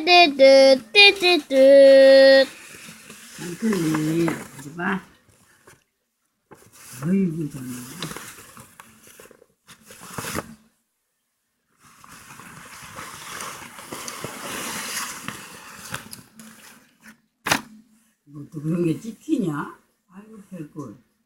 띠띠띠 띠띠띠. 안클리 이리 봐. 어이구 좋네. 이것도 그런 게 찍히냐? 아이고 별걸.